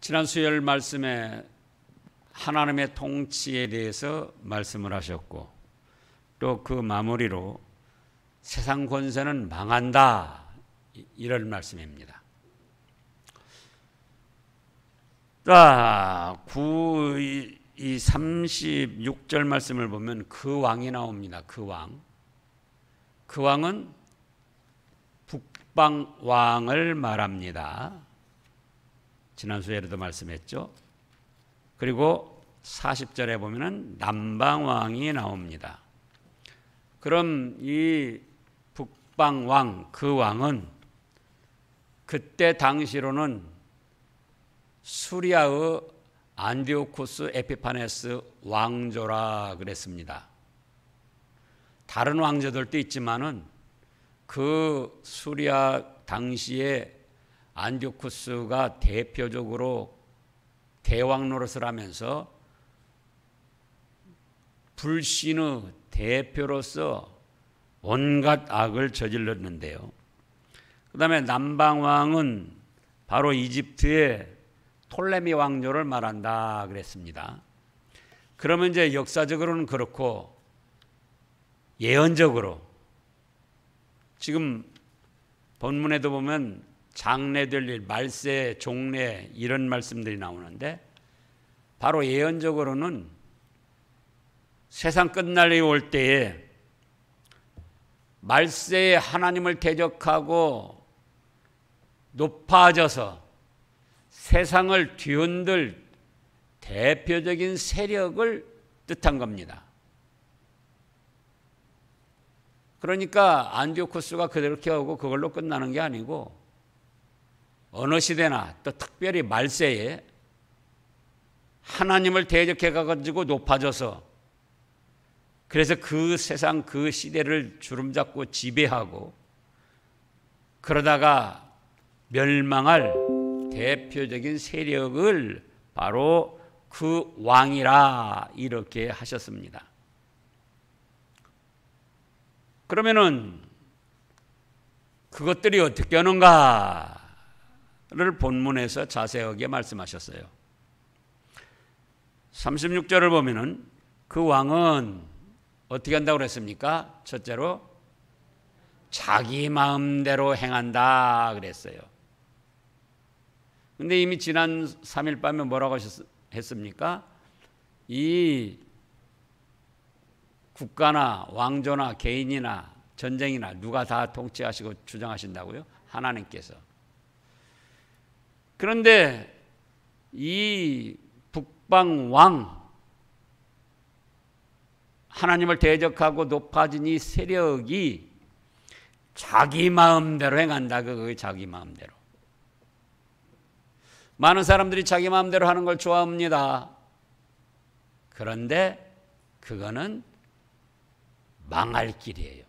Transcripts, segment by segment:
지난 수요일 말씀에 하나님의 통치에 대해서 말씀을 하셨고, 또 그 마무리로 세상 권세는 망한다, 이런 말씀입니다. 자, 36절 말씀을 보면 그 왕이 나옵니다. 그 왕. 그 왕은 북방 왕을 말합니다. 지난 수요일에도 말씀했죠. 그리고 40절에 보면은 남방 왕이 나옵니다. 그럼 이 북방 왕, 그 왕은 그때 당시로는 수리아의 안디오쿠스 에피파네스 왕조라 그랬습니다. 다른 왕조들도 있지만은 그 수리아 당시에 안디오쿠스가 대표적으로 대왕 노릇을 하면서 불신의 대표로서 온갖 악을 저질렀는데요. 그 다음에 남방왕은 바로 이집트의 톨레미 왕조를 말한다 그랬습니다. 그러면 이제 역사적으로는 그렇고 예언적으로 지금 본문에도 보면 장래될 일, 말세, 종래 이런 말씀들이 나오는데 바로 예언적으로는 세상 끝날이 올 때에 말세에 하나님을 대적하고 높아져서 세상을 뒤흔들 대표적인 세력을 뜻한 겁니다. 그러니까 안디오쿠스가 그렇게 하고 그걸로 끝나는 게 아니고 어느 시대나 또 특별히 말세에 하나님을 대적해 가지고 높아져서 그래서 그 세상 그 시대를 주름잡고 지배하고 그러다가 멸망할 대표적인 세력을 바로 그 왕이라 이렇게 하셨습니다. 그러면은 그것들이 어떻게 하는가를 본문에서 자세하게 말씀하셨어요. 36절을 보면은 그 왕은 어떻게 한다고 그랬습니까? 첫째로 자기 마음대로 행한다 그랬어요. 근데 이미 지난 3일 밤에 뭐라고 했습니까? 이 국가나 왕조나 개인이나 전쟁이나 누가 다 통치하시고 주장하신다고요? 하나님께서. 그런데 이 북방 왕, 하나님을 대적하고 높아진 이 세력이 자기 마음대로 행한다. 그게 자기 마음대로. 많은 사람들이 자기 마음대로 하는 걸 좋아합니다. 그런데 그거는 망할 길이에요.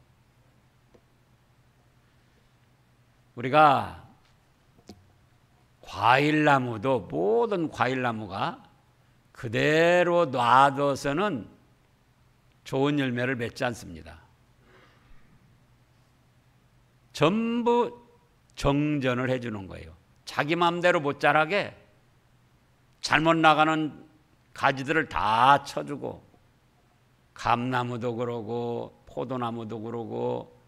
우리가 과일나무도 모든 과일나무가 그대로 놔둬서는 좋은 열매를 맺지 않습니다. 전부 정전을 해주는 거예요. 자기 마음대로 못 자라게 잘못 나가는 가지들을 다 쳐주고 감나무도 그러고 포도나무도 그러고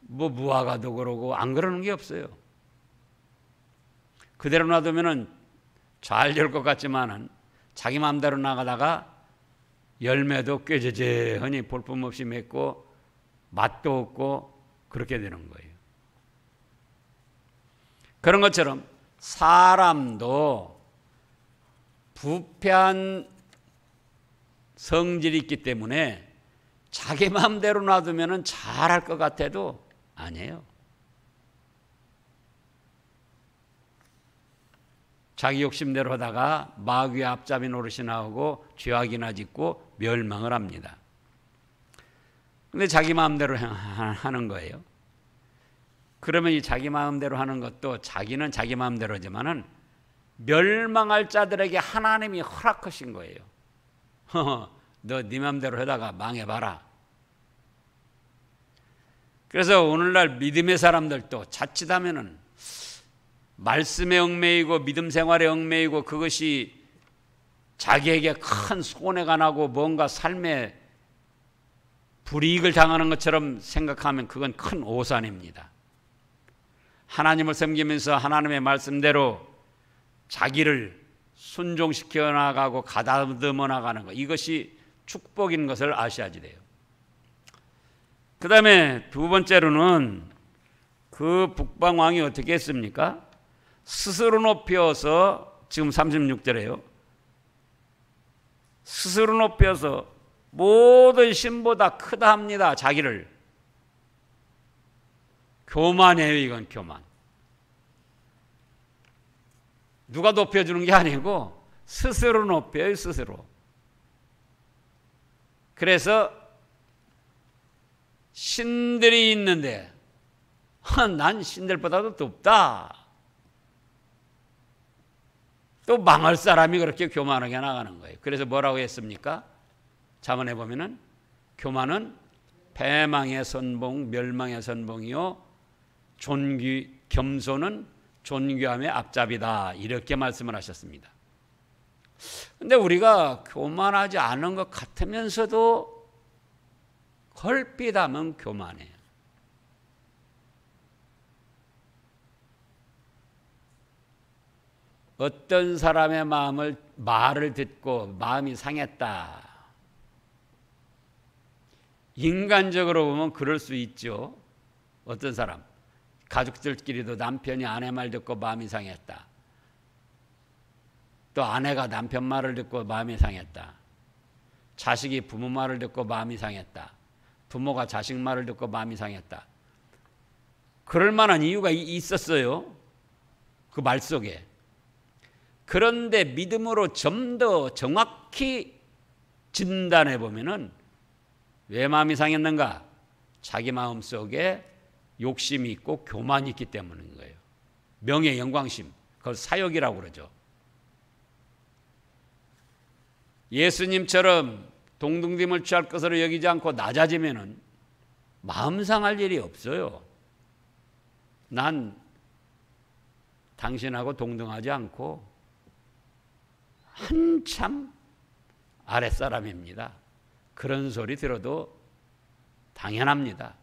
뭐 무화과도 그러고 안 그러는 게 없어요. 그대로 놔두면은 잘 될 것 같지만은 자기 마음대로 나가다가 열매도 꾀죄죄하니 볼품없이 맺고 맛도 없고 그렇게 되는 거예요. 그런 것처럼 사람도 부패한 성질이 있기 때문에 자기 마음대로 놔두면 잘할 것 같아도 아니에요. 자기 욕심대로 하다가 마귀의 앞잡이 노릇이 나오고 죄악이나 짓고 멸망을 합니다. 그런데 자기 마음대로 하는 거예요. 그러면 이 자기 마음대로 하는 것도 자기는 자기 마음대로지만은 멸망할 자들에게 하나님이 허락하신 거예요. 너 네 마음대로 하다가 망해봐라. 그래서 오늘날 믿음의 사람들도 자칫하면은 말씀에 얽매이고 믿음 생활에 얽매이고 그것이 자기에게 큰 손해가 나고 뭔가 삶에 불이익을 당하는 것처럼 생각하면 그건 큰 오산입니다. 하나님을 섬기면서 하나님의 말씀대로 자기를 순종시켜 나가고 가다듬어 나가는 것, 이것이 축복인 것을 아셔야지 돼요. 그 다음에 두 번째로는 그 북방왕이 어떻게 했습니까? 스스로 높여서, 지금 36절에요. 스스로 높여서 모든 신보다 크다 합니다. 자기를. 교만이에요. 이건 교만. 누가 높여주는 게 아니고 스스로 높여요. 스스로. 그래서 신들이 있는데 난 신들보다도 높다. 또 망할 사람이 그렇게 교만하게 나가는 거예요. 그래서 뭐라고 했습니까? 잠언에 보면은 교만은 패망의 선봉, 멸망의 선봉이요 겸손은 존귀함의 앞잡이다. 이렇게 말씀을 하셨습니다. 근데 우리가 교만하지 않은 것 같으면서도 헐빛하면 교만해요. 어떤 사람의 말을 듣고 마음이 상했다. 인간적으로 보면 그럴 수 있죠. 어떤 사람, 가족들끼리도 남편이 아내 말 듣고 마음이 상했다. 또 아내가 남편 말을 듣고 마음이 상했다. 자식이 부모 말을 듣고 마음이 상했다. 부모가 자식 말을 듣고 마음이 상했다. 그럴 만한 이유가 있었어요. 그 말 속에. 그런데 믿음으로 좀 더 정확히 진단해 보면은 왜 마음이 상했는가? 자기 마음 속에 욕심이 있고 교만이 있기 때문인 거예요. 명예, 영광심, 그걸 사욕이라고 그러죠. 예수님처럼 동등됨을 취할 것으로 여기지 않고 낮아지면은 마음 상할 일이 없어요. 난 당신하고 동등하지 않고 한참 아랫사람입니다. 그런 소리 들어도 당연합니다.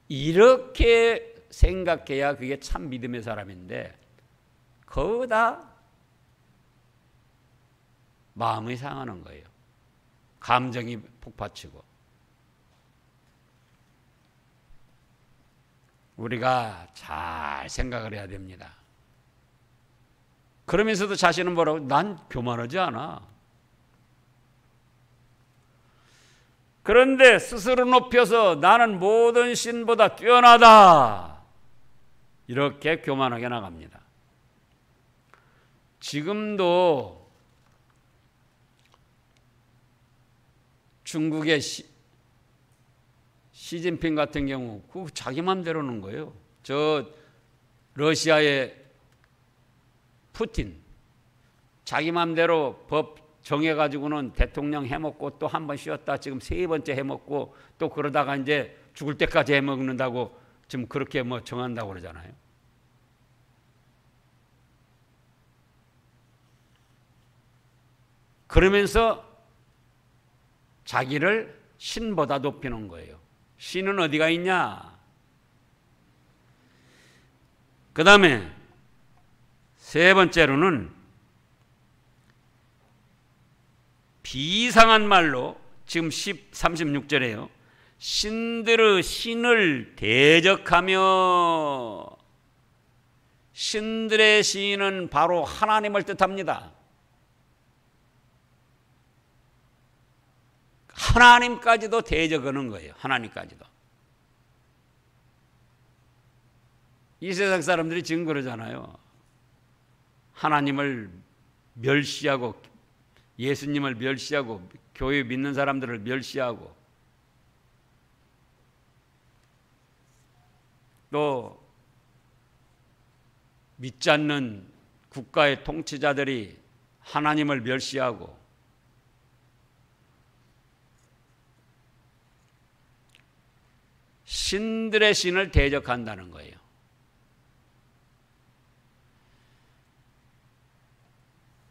이렇게 생각해야 그게 참 믿음의 사람인데 거기다 마음이 상하는 거예요. 감정이 폭받치고. 우리가 잘 생각을 해야 됩니다. 그러면서도 자신은 뭐라고? 난 교만하지 않아. 그런데 스스로 높여서 나는 모든 신보다 뛰어나다. 이렇게 교만하게 나갑니다. 지금도 중국의 시진핑 같은 경우 그 자기 맘대로는 거예요. 저 러시아의 푸틴 자기 맘대로 법 정해가지고는 대통령 해먹고 또 한 번 쉬었다 지금 세 번째 해먹고 또 그러다가 이제 죽을 때까지 해먹는다고 지금 그렇게 뭐 정한다고 그러잖아요. 그러면서 자기를 신보다 높이는 거예요. 신은 어디가 있냐? 그 다음에 세 번째로는 비상한 말로 지금 36절에요. 신들의 신을 대적하며 신들의 신은 바로 하나님을 뜻합니다. 하나님까지도 대적하는 거예요. 하나님까지도. 이 세상 사람들이 지금 그러잖아요. 하나님을 멸시하고 예수님을 멸시하고 교회 믿는 사람들을 멸시하고 또 믿지 않는 국가의 통치자들이 하나님을 멸시하고 신들의 신을 대적한다는 거예요.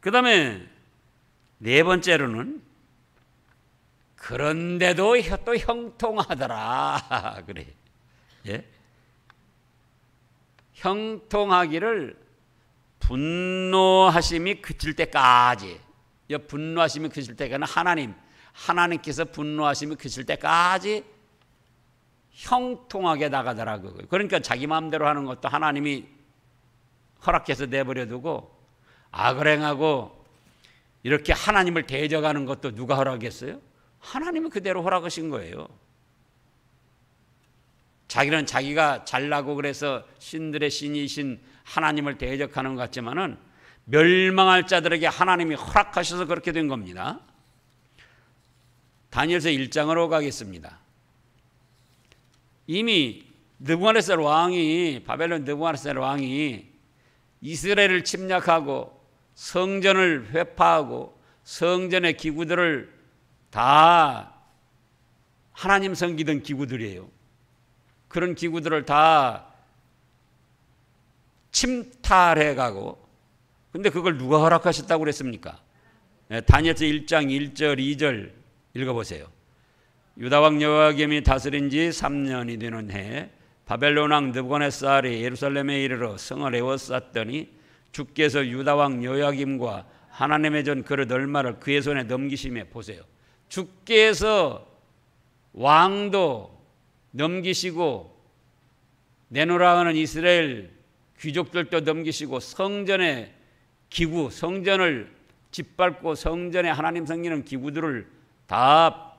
그 다음에 네 번째로는 그런데도 또 형통하더라. 그래. 예? 형통하기를 분노하심이 그칠 때까지. 분노하심이 그칠 때까지는 하나님께서 분노하심이 그칠 때까지 형통하게 나가더라. 그러니까 자기 마음대로 하는 것도 하나님이 허락해서 내버려 두고 악을 행하고 이렇게 하나님을 대적하는 것도 누가 허락했어요? 하나님은 그대로 허락하신 거예요. 자기는 자기가 잘나고 그래서 신들의 신이신 하나님을 대적하는 것 같지만은 멸망할 자들에게 하나님이 허락하셔서 그렇게 된 겁니다. 다니엘서 1장으로 가겠습니다. 이미 느부갓네살 왕이 바벨론 느부갓네살 왕이 이스라엘을 침략하고 성전을 회파하고 성전의 기구들을 다 하나님 섬기던 기구들이에요. 그런 기구들을 다 침탈해 가고 근데 그걸 누가 허락하셨다고 그랬습니까? 다니엘서 1장 1절 2절 읽어보세요. 유다왕 여호야김이 다스린 지 3년이 되는 해 바벨론 왕 느부갓네살이 예루살렘에 이르러 성을 에워쌌더니 주께서 유다왕 여호야김과 하나님의 전 그릇 얼마를 그의 손에 넘기심에 보세요. 주께서 왕도 넘기시고 내놓으라 하는 이스라엘 귀족들도 넘기시고 성전의 기구, 성전을 짓밟고 성전에 하나님 섬기는 기구들을 다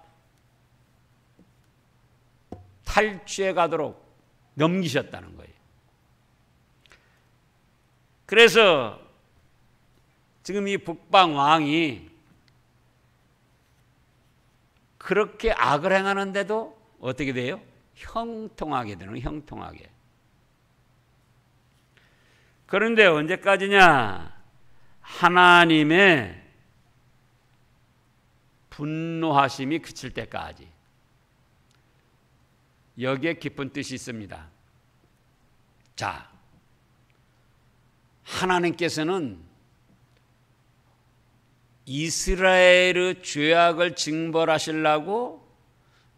탈취해 가도록 넘기셨다는 거예요. 그래서 지금 이 북방 왕이 그렇게 악을 행하는데도 어떻게 돼요? 형통하게 되는, 형통하게. 그런데 언제까지냐? 하나님의 분노하심이 그칠 때까지. 여기에 깊은 뜻이 있습니다. 자, 하나님께서는 이스라엘의 죄악을 징벌하시려고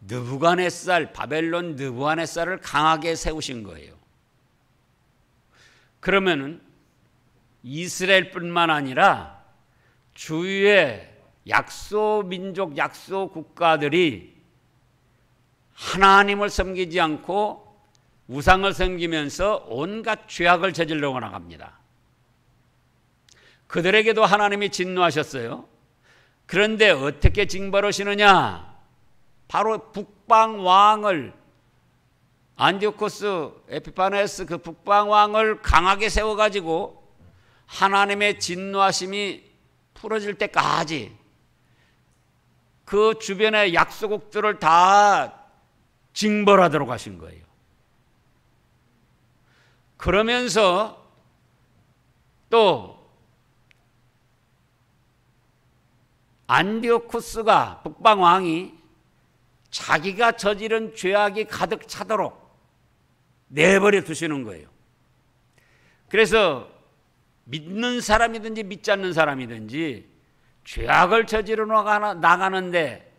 느부갓네살, 바벨론 느부갓네살을 강하게 세우신 거예요. 그러면은 이스라엘뿐만 아니라 주위의 약소 민족, 약소 국가들이 하나님을 섬기지 않고 우상을 섬기면서 온갖 죄악을 저지르고 나갑니다. 그들에게도 하나님이 진노하셨어요. 그런데 어떻게 징벌하시느냐? 바로 북방 왕을 안티오코스 에피파네스 그 북방 왕을 강하게 세워가지고 하나님의 진노하심이 풀어질 때까지 그 주변의 약소국들을 다 징벌하도록 하신 거예요. 그러면서 또 안티오코스가 북방 왕이 자기가 저지른 죄악이 가득 차도록 내버려 두시는 거예요. 그래서 믿는 사람이든지 믿지 않는 사람이든지 죄악을 저지르러 나가는데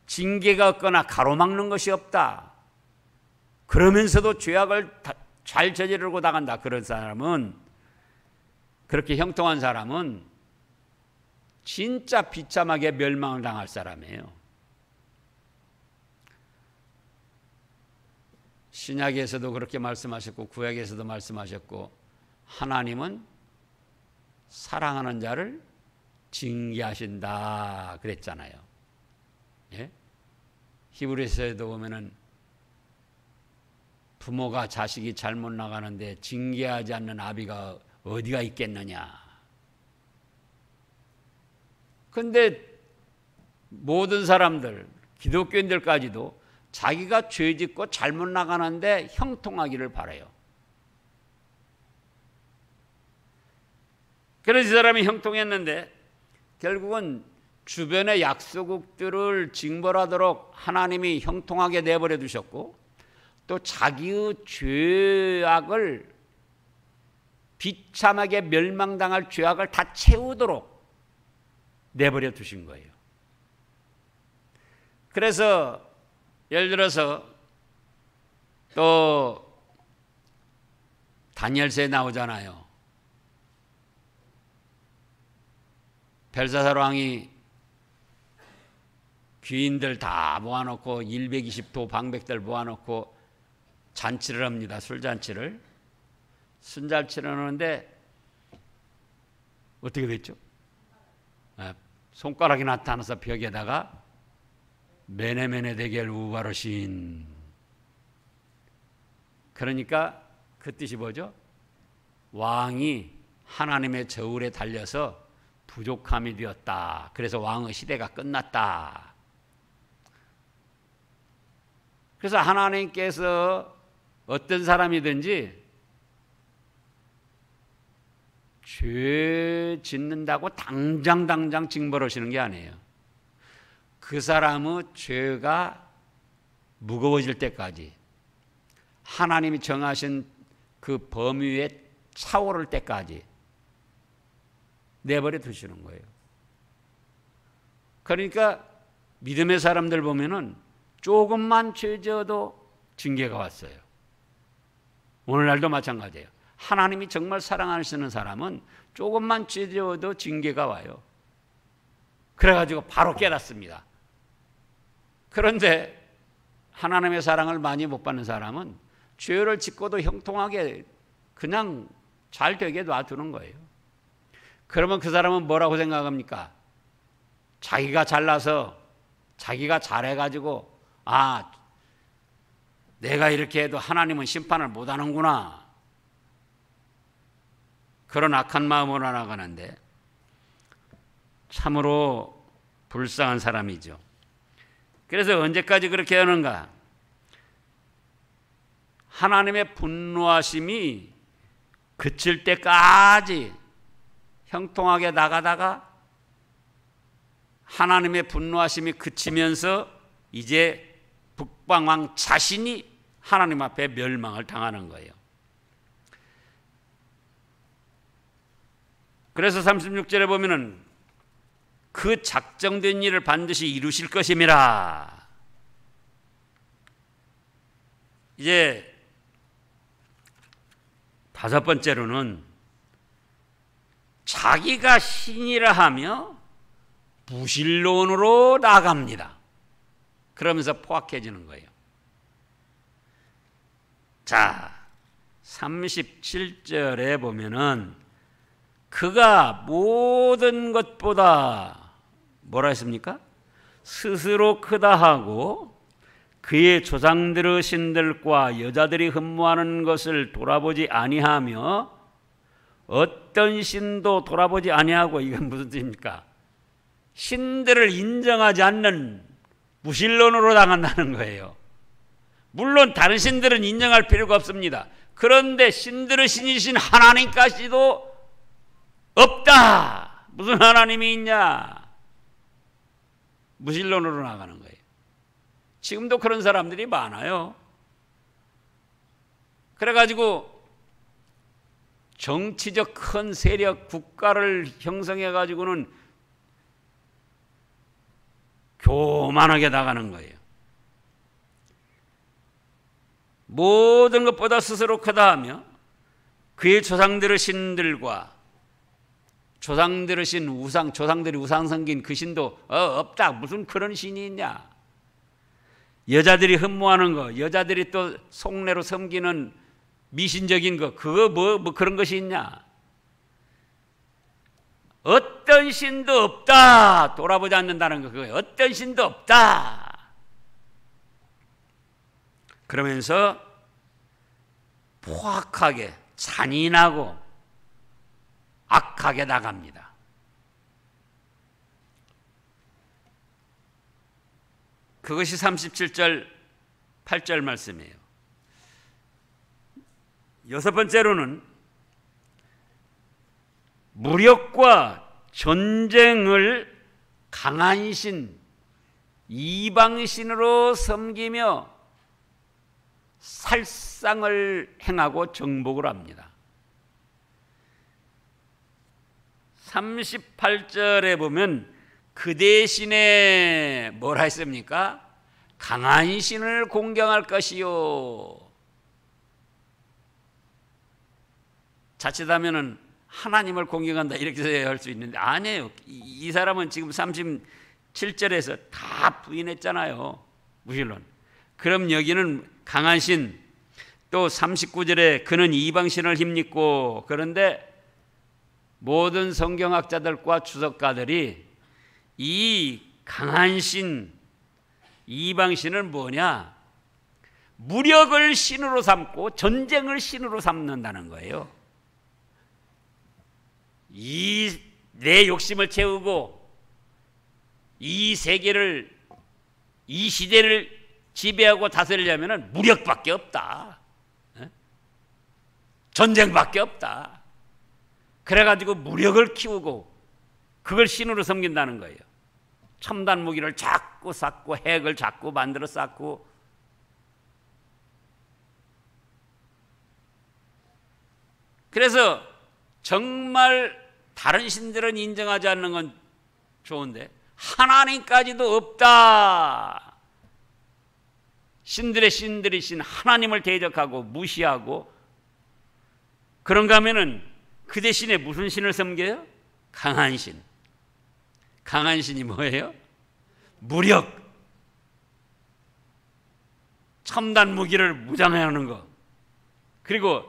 징계가 없거나 가로막는 것이 없다. 그러면서도 죄악을 잘 저지르고 나간다. 그런 사람은, 그렇게 형통한 사람은 진짜 비참하게 멸망을 당할 사람이에요. 신약에서도 그렇게 말씀하셨고 구약에서도 말씀하셨고 하나님은 사랑하는 자를 징계하신다 그랬잖아요. 예? 히브리서에도 보면은 부모가 자식이 잘못 나가는데 징계하지 않는 아비가 어디가 있겠느냐. 그런데 모든 사람들, 기독교인들까지도 자기가 죄짓고 잘못 나가는데 형통하기를 바라요. 그래서 이 사람이 형통했는데 결국은 주변의 약소국들을 징벌하도록 하나님이 형통하게 내버려 두셨고 또 자기의 죄악을 비참하게 멸망당할 죄악을 다 채우도록 내버려 두신 거예요. 그래서 예를 들어서 또 다니엘서에 나오잖아요. 벨사살 왕이 귀인들 다 모아놓고 120도 방백들 모아놓고 잔치를 합니다. 술잔치를. 술잔치를 하는데 어떻게 됐죠? 손가락이 나타나서 벽에다가 메네메네 대겔 우바르신. 그러니까 그 뜻이 뭐죠? 왕이 하나님의 저울에 달려서 부족함이 되었다. 그래서 왕의 시대가 끝났다. 그래서 하나님께서 어떤 사람이든지 죄 짓는다고 당장 징벌하시는 게 아니에요. 그 사람의 죄가 무거워질 때까지, 하나님이 정하신 그 범위에 차오를 때까지 내버려 두시는 거예요. 그러니까 믿음의 사람들 보면은 조금만 죄 지어도 징계가 왔어요. 오늘날도 마찬가지예요. 하나님이 정말 사랑하시는 사람은 조금만 죄 지어도 징계가 와요. 그래가지고 바로 깨닫습니다. 그런데 하나님의 사랑을 많이 못 받는 사람은 죄를 짓고도 형통하게 그냥 잘 되게 놔두는 거예요. 그러면 그 사람은 뭐라고 생각합니까? 자기가 잘나서 자기가 잘해가지고 내가 이렇게 해도 하나님은 심판을 못하는구나. 그런 악한 마음으로 나가는데 참으로 불쌍한 사람이죠. 그래서 언제까지 그렇게 하는가? 하나님의 분노하심이 그칠 때까지 형통하게 나가다가 하나님의 분노하심이 그치면서 이제 북방왕 자신이 하나님 앞에 멸망을 당하는 거예요. 그래서 36절에 보면은 그 작정된 일을 반드시 이루실 것임이라. 이제 다섯 번째로는 자기가 신이라 하며 무신론으로 나갑니다. 그러면서 포악해지는 거예요. 자, 37절에 보면은 그가 모든 것보다 뭐라 했습니까? 스스로 크다 하고 그의 조상들의 신들과 여자들이 흠모하는 것을 돌아보지 아니하며 어떤 신도 돌아보지 아니하고, 이건 무슨 뜻입니까? 신들을 인정하지 않는 무신론으로 나간다는 거예요. 물론 다른 신들은 인정할 필요가 없습니다. 그런데 신들의 신이신 하나님까지도 없다. 무슨 하나님이 있냐? 무신론으로 나가는 거예요. 지금도 그런 사람들이 많아요. 그래가지고 정치적 큰 세력, 국가를 형성해가지고는 교만하게 나가는 거예요. 모든 것보다 스스로 크다 하며 그의 조상들의 신들과 조상들의 신 우상, 조상들이 우상 섬긴 그 신도 없다. 무슨 그런 신이 있냐? 여자들이 흠모하는 거, 여자들이 또 속내로 섬기는 미신적인 거, 그거 뭐 그런 것이 있냐? 어떤 신도 없다. 돌아보지 않는다는 거, 그거예요. 어떤 신도 없다. 그러면서 포악하게, 잔인하고 악하게 나갑니다. 그것이 37절, 8절 말씀이에요. 여섯 번째로는 무력과 전쟁을 강한 신, 이방신으로 섬기며 살상을 행하고 정복을 합니다. 38절에 보면 그 대신에 뭘 했습니까? 강한 신을 공경할 것이요. 자칫하면은 하나님을 공경한다 이렇게 할 수 있는데 아니에요. 이 사람은 지금 37절에서 다 부인했잖아요. 무신론. 그럼 여기는 강한 신, 또 39절에 그는 이방신을 힘입고, 그런데 모든 성경학자들과 주석가들이 이 강한 신, 이방신은 뭐냐? 무력을 신으로 삼고 전쟁을 신으로 삼는다는 거예요. 내 욕심을 채우고 이 세계를, 이 시대를 지배하고 다스리려면 무력밖에 없다. 전쟁밖에 없다. 그래가지고 무력을 키우고 그걸 신으로 섬긴다는 거예요. 첨단 무기를 자꾸 쌓고 핵을 자꾸 만들어 쌓고, 그래서 정말 다른 신들은 인정하지 않는 건 좋은데 하나님까지도 없다. 신들의 신들이신 하나님을 대적하고 무시하고, 그런가 하면은 그 대신에 무슨 신을 섬겨요? 강한 신. 강한 신이 뭐예요? 무력. 첨단 무기를 무장하는 거. 그리고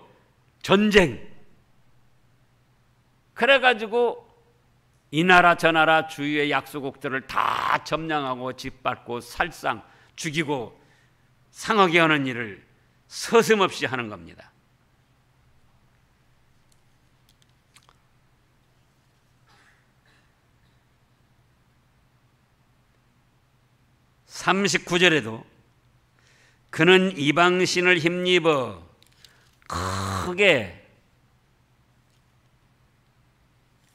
전쟁. 그래가지고 이 나라 저 나라 주위의 약소국들을 다 점령하고 짓밟고 살상 죽이고 상하게 하는 일을 서슴없이 하는 겁니다. (39절에도) 그는 이방신을 힘입어 크게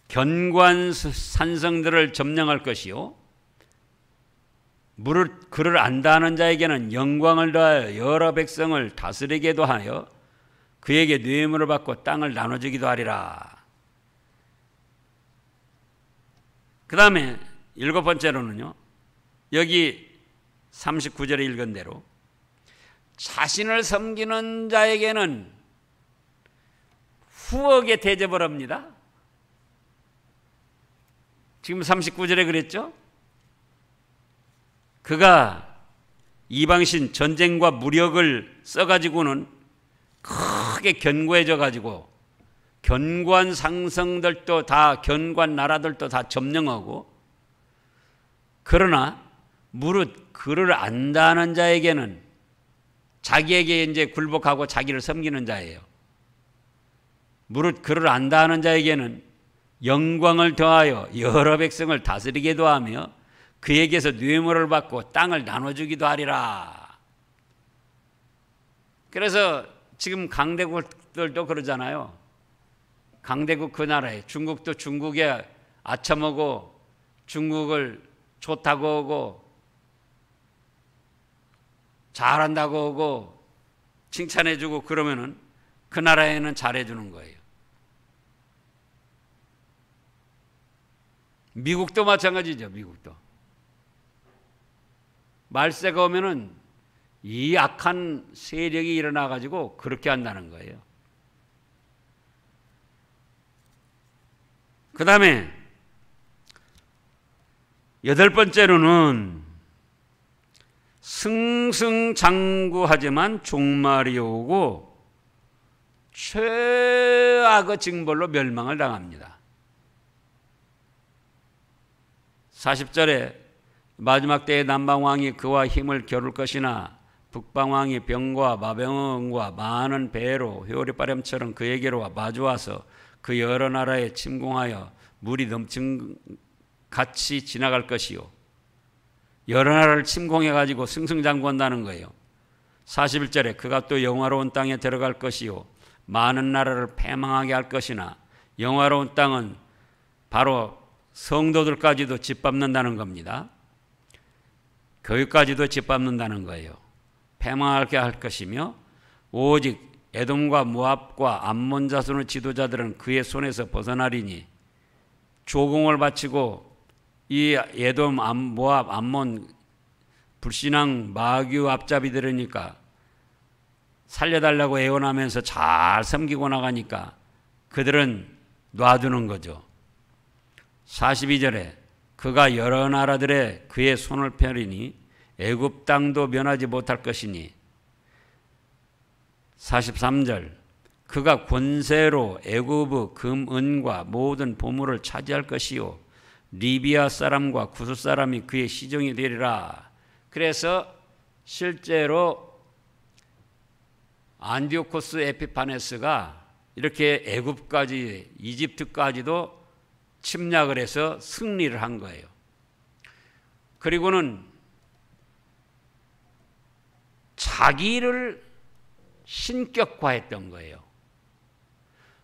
견고한 산성들을 점령할 것이요, 그를 안다하는 자에게는 영광을 더하여 여러 백성을 다스리게도 하여 그에게 뇌물을 받고 땅을 나눠주기도 하리라. 그 다음에 7번째로는요, 여기 39절에 읽은 대로 자신을 섬기는 자에게는 후하게 대접을 합니다. 지금 39절에 그랬죠? 그가 이방신 전쟁과 무력을 써가지고는 크게 견고해져 가지고 견고한 상성들도 다, 견고한 나라들도 다 점령하고, 그러나 무릇 그를 안다는 자에게는, 자기에게 이제 굴복하고 자기를 섬기는 자예요. 무릇 그를 안다는 자에게는 영광을 더하여 여러 백성을 다스리게도 하며 그에게서 뇌물을 받고 땅을 나눠주기도 하리라. 그래서 지금 강대국들도 그러잖아요. 강대국 그 나라에, 중국도 중국에 아첨하고 중국을 좋다고 하고 잘한다고 하고 칭찬해주고 그러면은 그 나라에는 잘해주는 거예요. 미국도 마찬가지죠. 미국도 말세가 오면은 이 악한 세력이 일어나 가지고 그렇게 한다는 거예요. 그 다음에 8번째로는 승승장구하지만 종말이 오고 최악의 징벌로 멸망을 당합니다. 40절에 마지막 때에 남방왕이 그와 힘을 겨룰 것이나 북방왕이 병과 마병과 많은 배로 회오리 바람처럼 그에게로 마주와서 그 여러 나라에 침공하여 물이 넘친 같이 지나갈 것이요. 여러 나라를 침공해가지고 승승장구한다는 거예요. 41절에 그가 또 영화로운 땅에 들어갈 것이요. 많은 나라를 패망하게 할 것이나, 영화로운 땅은 바로 성도들까지도 짓밟는다는 겁니다. 거기까지도 짓밟는다는 거예요. 패망하게 할 것이며, 오직 에돔과 모압과 암몬 자손의 지도자들은 그의 손에서 벗어나리니 조공을 바치고 이 에돔, 모압, 암몬 불신앙 마귀 앞잡이들이니까 살려달라고 애원하면서 잘 섬기고 나가니까 그들은 놔두는 거죠. 42절에 그가 여러 나라들의 그의 손을 펴리니 애굽 땅도 면하지 못할 것이니 43절 그가 권세로 애굽의 금, 은과 모든 보물을 차지할 것이요 리비아 사람과 구스 사람이 그의 시종이 되리라. 그래서 실제로 안디오코스 에피파네스가 이렇게 애굽까지 이집트까지도 침략을 해서 승리를 한 거예요. 그리고는 자기를 신격화했던 거예요.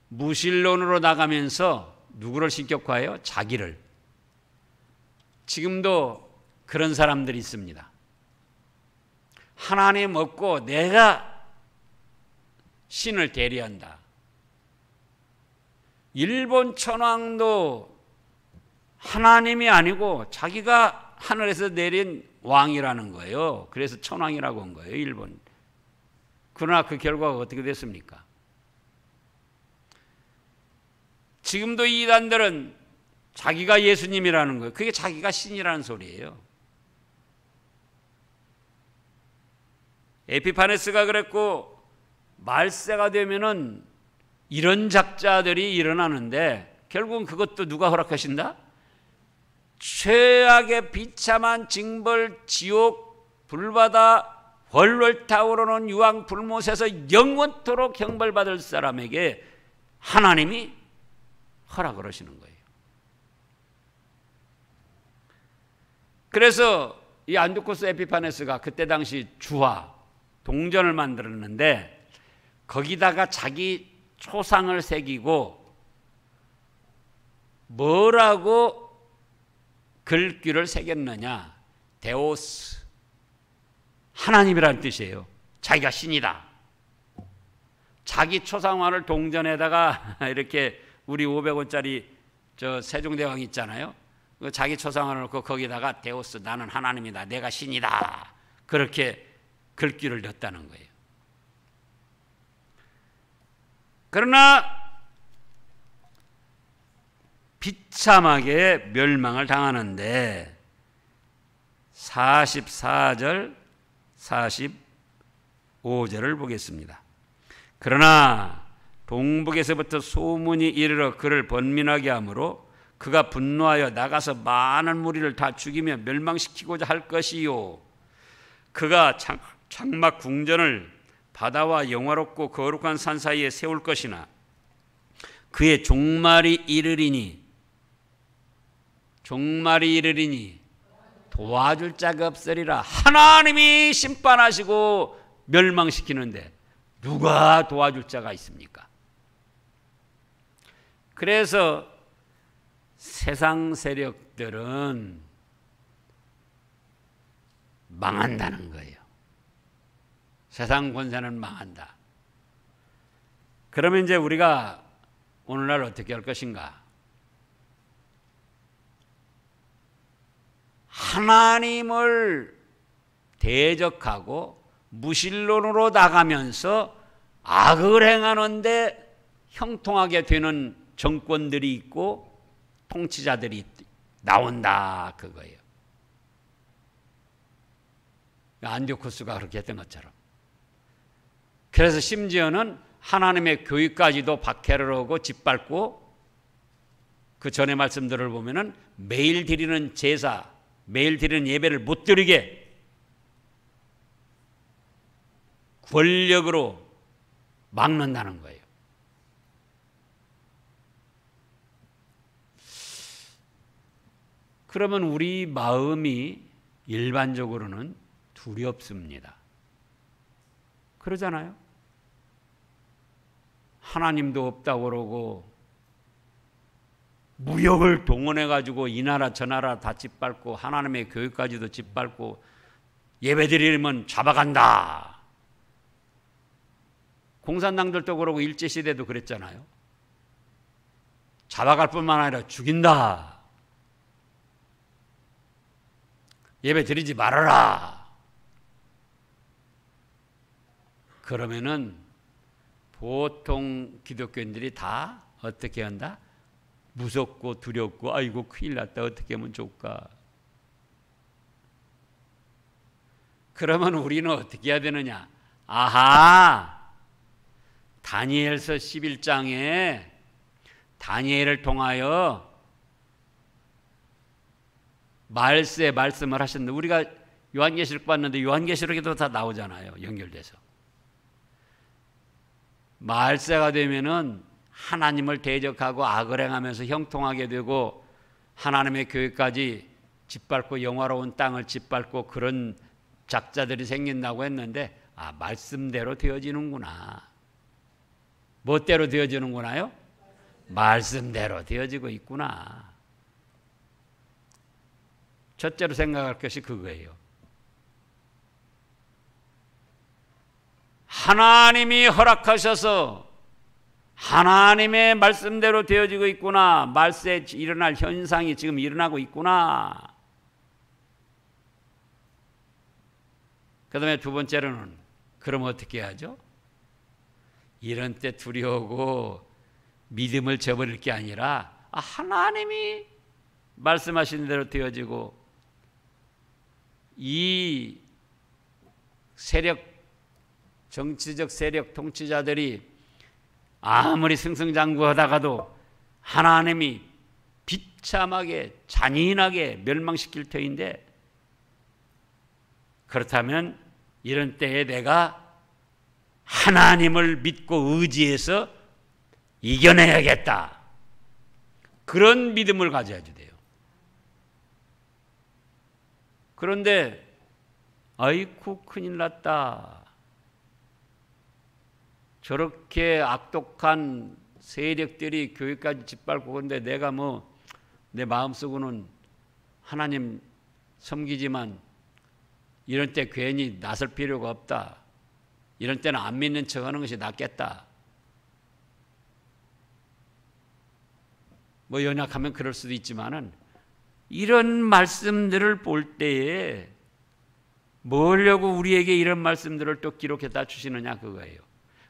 무신론으로 나가면서 누구를 신격화해요? 자기를. 지금도 그런 사람들이 있습니다. 하나님 없고 내가 신을 대리한다. 일본 천황도 하나님이 아니고 자기가 하늘에서 내린 왕이라는 거예요. 그래서 천황이라고 한 거예요, 일본. 그러나 그 결과가 어떻게 됐습니까? 지금도 이 이단들은 자기가 예수님이라는 거예요. 그게 자기가 신이라는 소리예요. 에피파네스가 그랬고 말세가 되면은 이런 작자들이 일어나는데 결국은 그것도 누가 허락하신다? 최악의 비참한 징벌, 지옥, 불바다, 훨훨 타오르는 유황 불못에서 영원토록 형벌받을 사람에게 하나님이 허락을 하시는 거예요. 그래서 이 안디오코스 에피파네스가 그때 당시 주화, 동전을 만들었는데 거기다가 자기 초상을 새기고 뭐라고 글귀를 새겼느냐? 데오스, 하나님이라는 뜻이에요. 자기가 신이다. 자기 초상화를 동전에다가 이렇게 우리 500원짜리 저 세종대왕 있잖아요. 자기 초상화를 놓고 거기다가 데오스, 나는 하나님이다. 내가 신이다. 그렇게 글귀를 넣었다는 거예요. 그러나 비참하게 멸망을 당하는데 44절, 45절을 보겠습니다. 그러나 동북에서부터 소문이 이르러 그를 번민하게 하므로 그가 분노하여 나가서 많은 무리를 다 죽이며 멸망시키고자 할 것이요. 그가 장막 궁전을 바다와 영화롭고 거룩한 산 사이에 세울 것이나 그의 종말이 이르리니 도와줄 자가 없으리라. 하나님이 심판하시고 멸망시키는데 누가 도와줄 자가 있습니까? 그래서 세상 세력들은 망한다는 거예요. 세상 권세는 망한다. 그러면 이제 우리가 오늘날 어떻게 할 것인가? 하나님을 대적하고 무신론으로 나가면서 악을 행하는데 형통하게 되는 정권들이 있고 통치자들이 나온다 그거예요. 안디오코스가 그렇게 했던 것처럼. 그래서 심지어는 하나님의 교회까지도 박해를 하고 짓밟고 그 전에 말씀들을 보면은 매일 드리는 제사, 매일 드리는 예배를 못 드리게 권력으로 막는다는 거예요. 그러면 우리 마음이 일반적으로는 두렵습니다. 그러잖아요. 하나님도 없다고 그러고 무역을 동원해 가지고 이 나라 저 나라 다 짓밟고 하나님의 교회까지도 짓밟고 예배드리면 잡아간다. 공산당들도 그러고 일제시대도 그랬잖아요. 잡아갈 뿐만 아니라 죽인다. 예배 드리지 말아라. 그러면은 보통 기독교인들이 다 어떻게 한다? 무섭고 두렵고 아이고 큰일 났다. 어떻게 하면 좋을까? 그러면 우리는 어떻게 해야 되느냐? 아하! 다니엘서 11장에 다니엘을 통하여 말세 말씀을 하셨는데 우리가 요한계시록 봤는데 요한계시록에도 다 나오잖아요. 연결돼서. 말세가 되면은 하나님을 대적하고 악을 행하면서 형통하게 되고 하나님의 교회까지 짓밟고 영화로운 땅을 짓밟고 그런 작자들이 생긴다고 했는데 말씀대로 되어지는구나. 뭐대로 되어지는구나요? 말씀대로 되어지고 있구나. 첫째로 생각할 것이 그거예요. 하나님이 허락하셔서 하나님의 말씀대로 되어지고 있구나. 말세에 일어날 현상이 지금 일어나고 있구나. 그 다음에 두 번째로는 그럼 어떻게 하죠? 이런 때 두려우고 믿음을 저버릴 게 아니라 하나님이 말씀하신 대로 되어지고 이 세력, 정치적 세력 통치자들이 아무리 승승장구하다가도 하나님이 비참하게 잔인하게 멸망시킬 터인데 그렇다면 이런 때에 내가 하나님을 믿고 의지해서 이겨내야겠다. 그런 믿음을 가져야지 돼요. 그런데 아이쿠 큰일 났다. 저렇게 악독한 세력들이 교회까지 짓밟고 그런데 내가 내 마음속으로는 하나님 섬기지만 이런 때 괜히 나설 필요가 없다. 이런 때는 안 믿는 척하는 것이 낫겠다. 연약하면 그럴 수도 있지만은 이런 말씀들을 볼 때에 뭐려고 우리에게 이런 말씀들을 또 기록해다 주시느냐 그거예요.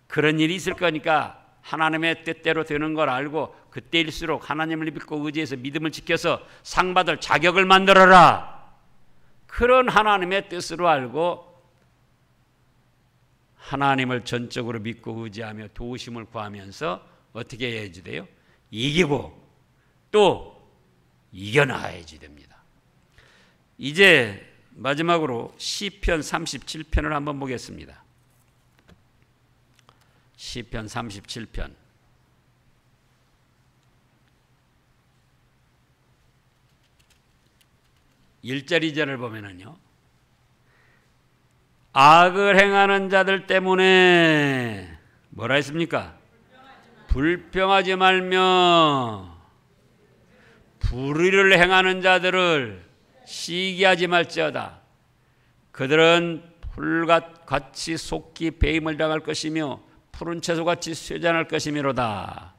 그런 일이 있을 거니까 하나님의 뜻대로 되는 걸 알고 그때일수록 하나님을 믿고 의지해서 믿음을 지켜서 상 받을 자격을 만들어라. 그런 하나님의 뜻으로 알고 하나님을 전적으로 믿고 의지하며 도우심을 구하면서 어떻게 해야지 돼요? 이기고 또 이겨나가야지 됩니다. 이제 마지막으로 시편 37편을 한번 보겠습니다. 시편 37편 1절 2절을 보면은요. 악을 행하는 자들 때문에 뭐라 했습니까? 불평하지 말며 불의를 행하는 자들을 시기하지 말지어다. 그들은 풀같이 속히 배임을 당할 것이며 푸른 채소같이 쇠잔할 것이미로다.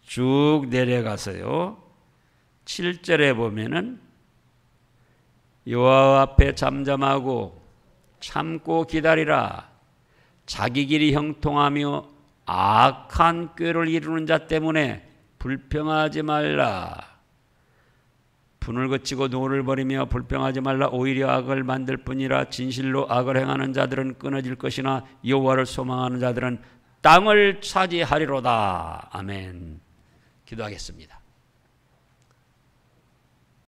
쭉 내려가서요. 7절에 보면은 여호와 앞에 잠잠하고 참고 기다리라. 자기 길이 형통하며 악한 꾀를 이루는 자 때문에 불평하지 말라. 분을 그치고 노를 버리며 불평하지 말라. 오히려 악을 만들 뿐이라. 진실로 악을 행하는 자들은 끊어질 것이나 여호와를 소망하는 자들은 땅을 차지하리로다. 아멘. 기도하겠습니다.